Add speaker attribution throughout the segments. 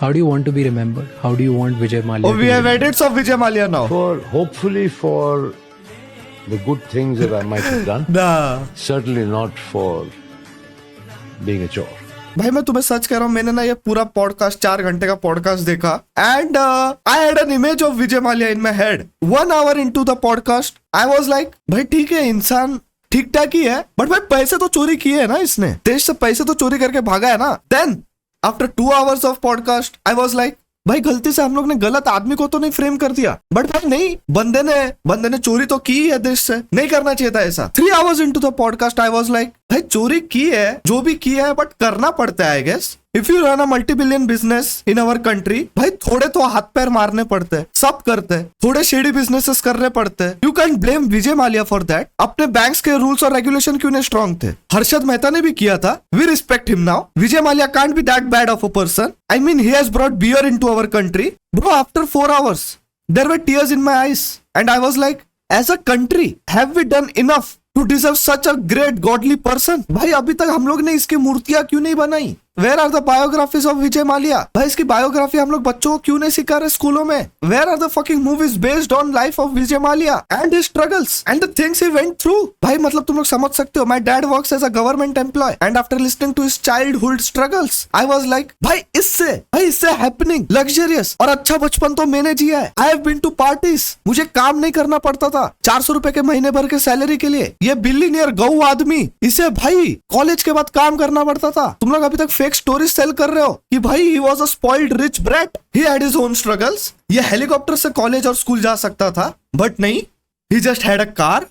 Speaker 1: How do you want to be remembered? How do you want Vijay Mallya?
Speaker 2: Oh, we have edits of Vijay Mallya now.
Speaker 3: Hopefully for the good things that I might have done.
Speaker 2: Nah.
Speaker 3: Certainly not for being a chore.
Speaker 2: भाई मैं तुम्हें सच कह रहा हूँ, मैंने ना ये पूरा पॉडकास्ट 4 घंटे का पॉडकास्ट देखा and I had an image of Vijay Mallya in my head 1 hour into the podcast. I was like, भाई ठीक है, इंसान ठीक ठाक ही है, बट भाई पैसे तो चोरी किए है ना इसने, देश से पैसे तो चोरी करके भागा है ना. Then after 2 hours of podcast I was like, भाई गलती से हम लोग ने गलत आदमी को तो नहीं फ्रेम कर दिया, बट भाई नहीं, बंदे ने चोरी तो की है देश से, नहीं करना चाहिए था ऐसा. 3 hours into the podcast I was like, भाई चोरी की है, जो भी की है, बट करना पड़ता है I guess. If you run a multi-billion business in our country, भाई थोड़े तो हाथ पैर मारने पड़ते हैं, सब करते हैं, थोड़े शेडी बिजनेसेस करने पड़ते हैं. You can blame Vijay Mallya for that. अपने बैंक्स के रूल्स और रेगुलेशन क्यों नहीं स्ट्रॉन्ग थे? हर्षद मेहता ने भी किया था. We respect him now. Vijay Mallya can't be that bad of a person. I mean, he has brought beer into our country. Bro, after 4 hours there were tears in my eyes and I was like, as a country have we done enough to deserve such a great godly person? भाई अभी तक हम लोग ने इसकी मूर्तियां क्यों नहीं बनाई? Where are the biographies of Vijay Mallya? भाई इसकी बायोग्राफी हम लोग बच्चों को क्यों नहीं सिखा रहे स्कूलों में? Where are the fucking movies based on life of Vijay Mallya and his struggles and the things he went through? भाई मतलब तुम लोग समझ सकते हो, my dad works as a government employee and after listening to his childhood struggles I was like, भाई इससे happening luxurious और अच्छा बचपन तो मैंने जिया है. I have been to parties. मुझे काम नहीं करना पड़ता था 400 रुपए के महीने भर के सैलरी के लिए. ये बिलियनियर गौ आदमी, इसे भाई कॉलेज के बाद काम करना पड़ता था. तुम लोग अभी तक फेक स्टोरीज सेल कर रहे हो कि भाई he was a spoiled rich brat, he had his own struggles. ये हेलीकॉप्टर से कॉलेज और स्कूल जा सकता था, बट नहीं, ही जस्ट हैड अ कार.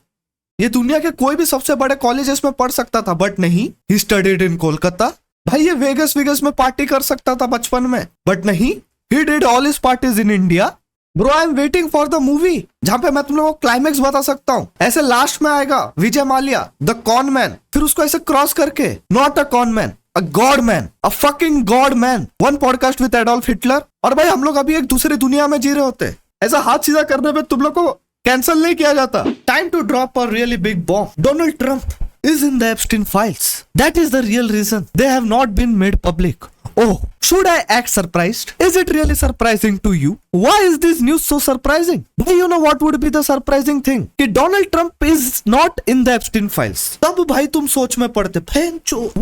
Speaker 2: ये दुनिया के कोई भी सबसे बड़े कॉलेजेस में पढ़ सकता था, बट नहीं, ही स्टडीड इन कोलकाता. भाई ये वेगस में पार्टी कर सकता था बचपन में, बट नहीं, he did all his parties in India. Bro, I am waiting for the movie जहां पे मैं तुम लोगों को क्लाइमेक्स बता सकता हूँ. ऐसे लास्ट में आएगा Vijay Mallya the cone man, फिर उसको ऐसे क्रॉस करके, not a con man, a God man, a fucking God man, one podcast with Adolf Hitler. और भाई हम लोग अभी एक दूसरी दुनिया में जी रहे होते. ऐसा हाथ सीधा करने पे तुम लोग को कैंसिल नहीं किया जाता. Time to drop a really big bomb. Donald Trump is in the Epstein files. That is the real reason they have not been made public. Oh, should I act surprised? Is it really surprising to you? Why is this news so surprising? But you know what would be the surprising thing? कि Donald Trump is not in the Epstein files. तब भाई तुम सोच में पड़ते,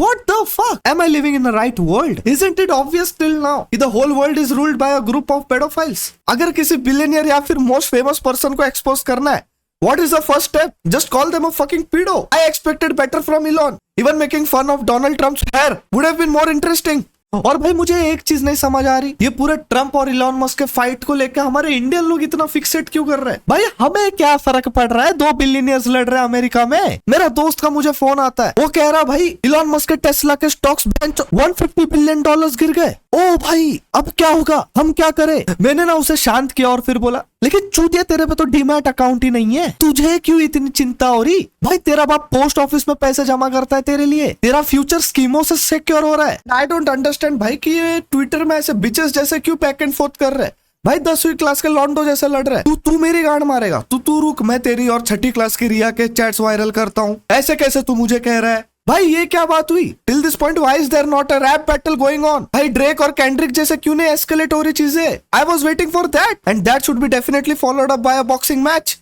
Speaker 2: what the fuck? Am I living in the right world? Isn't it obvious till now कि the whole world is ruled by a group of pedophiles? अगर किसी billionaire या फिर most famous person को expose करना है, what is the first step? Just call them a fucking pedo. I expected better from Elon. Even making fun of Donald Trump's hair would have been more interesting. और भाई मुझे एक चीज नहीं समझ आ रही, ये पूरे ट्रम्प और इलॉन मस्क के फाइट को लेकर हमारे इंडियन लोग इतना फिक्सेट क्यों कर रहे हैं? भाई हमें क्या फर्क पड़ रहा है, 2 बिलियनियर्स लड़ रहे हैं अमेरिका में. मेरा दोस्त का मुझे फोन आता है, वो कह रहा भाई इलॉन मस्क के टेस्ला के स्टॉक्स बेंच $150 बिलियन गिर गए. ओ भाई अब क्या होगा, हम क्या करें? मैंने ना उसे शांत किया और फिर बोला, लेकिन चूतिया तेरे पे तो डीमैट अकाउंट ही नहीं है, तुझे क्यों इतनी चिंता हो रही? भाई तेरा बाप पोस्ट ऑफिस में पैसे जमा करता है तेरे लिए, तेरा फ्यूचर स्कीमों से सिक्योर हो रहा है. आई डोंट अंडरस्टैंड भाई कि ये ट्विटर में ऐसे बिचेस जैसे क्यों बैक एंड फोर्थ कर रहे हैं. भाई 10वीं क्लास के लॉन्डो जैसे लड़ रहे हैं. तू मेरी गांड मारेगा, तू रुक, मैं तेरी और 6ठी क्लास की रिया के चैट्स वायरल करता हूँ. ऐसे कैसे तू मुझे कह रहा है? भाई ये क्या बात हुई? Till this point why is there not a rap battle going on? भाई ड्रेक और कैंड्रिक जैसे क्यों नहीं एस्केलेट हो रही चीजें? I was waiting for that and that should be definitely followed up by a boxing match.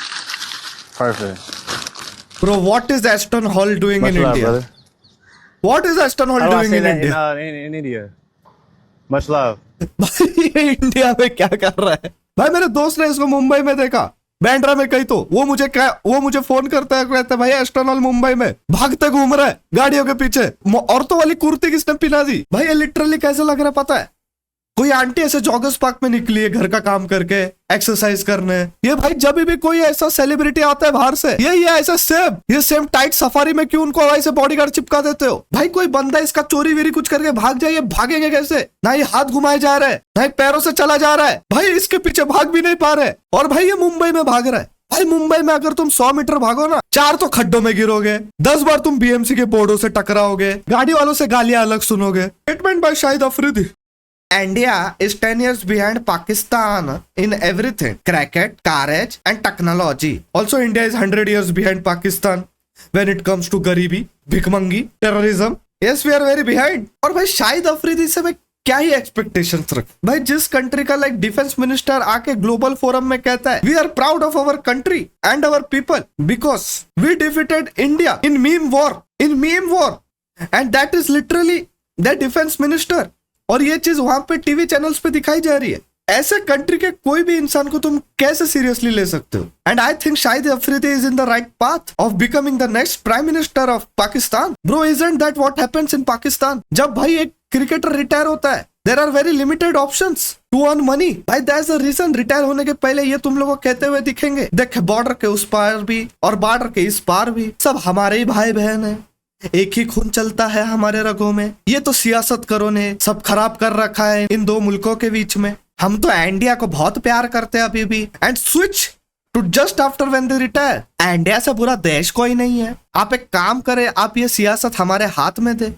Speaker 4: Perfect.
Speaker 2: Bro, what is Aston Hall doing
Speaker 4: Much
Speaker 2: in
Speaker 4: love,
Speaker 2: India?
Speaker 4: brother.
Speaker 2: What is Aston Hall
Speaker 4: How do I
Speaker 2: doing
Speaker 4: say
Speaker 2: in
Speaker 4: that
Speaker 2: India?
Speaker 4: in India? Much love.
Speaker 2: भाई ये India में क्या कर रहा है? भाई मेरे दोस्त ने इसको मुंबई में देखा, बैंड्रा में कहीं, तो वो मुझे फोन करता है, कहता है भाई एस्टन हॉल मुंबई में भागते घूम रहा है गाड़ियों के पीछे. औरतों वाली कुर्ती किसने पिला दी? भाई ये लिटरली कैसे लग रहा है पता है? कोई आंटी ऐसे जॉगर्स पार्क में निकली है घर का काम करके एक्सरसाइज करने. ये भाई जब भी कोई ऐसा सेलिब्रिटी आता है बाहर से, ये ऐसा सेम टाइट सफारी में क्यों उनको ऐसे बॉडीगार्ड चिपका देते हो? भाई कोई बंदा इसका चोरी वेरी कुछ करके भाग जाए, भागेंगे कैसे? ना ये हाथ घुमाए जा रहा है, ना ही पैरों से चला जा रहा है. भाई इसके पीछे भाग भी नहीं पा रहे, और भाई ये मुंबई में भाग रहा है. भाई मुंबई में अगर तुम 100 मीटर भागो ना, 4 तो खड्डों में गिरोगे, 10 बार तुम बीएमसी के बोर्डों से टकराओगे, गाड़ी वालों से गालियां अलग सुनोगे. Statement by Shahid Afridi. India is 10 years behind Pakistan in everything. Cricket, carriage and technology. Also, India is 100 years behind Pakistan when it comes to गरीबी, भिखमंगी, terrorism. Yes, we are very behind. और भाई शाहिद अफरीदी से मैं क्या ही एक्सपेक्टेशंस रख भाई। जिस कंट्री का लाइक डिफेंस मिनिस्टर आके ग्लोबल फोरम में कहता है we are proud of our country and our people because we defeated India in meme war and that is literally that defence minister, और ये चीज वहां पे टीवी चैनल्स पे दिखाई जा रही है। ऐसे कंट्री के कोई भी इंसान को तुम कैसे सीरियसली ले सकते हो? And I think Shahid Afridi is in the right path of becoming the next prime minister of Pakistan. Bro, isn't that what happens in Pakistan? जब भाई एक क्रिकेटर रिटायर होता है there are very limited options to earn money. भाई that's the reason retire होने के पहले ये तुम लोगों को कहते हुए दिखेंगे देख बॉर्डर के उस पार भी और बॉर्डर के इस पार भी सब हमारे ही भाई बहन है, एक ही खून चलता है हमारे रगों में। ये तो सियासत करो ने सब खराब कर रखा है इन दो मुल्कों के बीच में। हम तो इंडिया को बहुत प्यार करते हैं अभी भी। And switch to just after when they retire. India से बुरा देश कोई नहीं है। आप एक काम करें, आप ये सियासत हमारे हाथ में दे,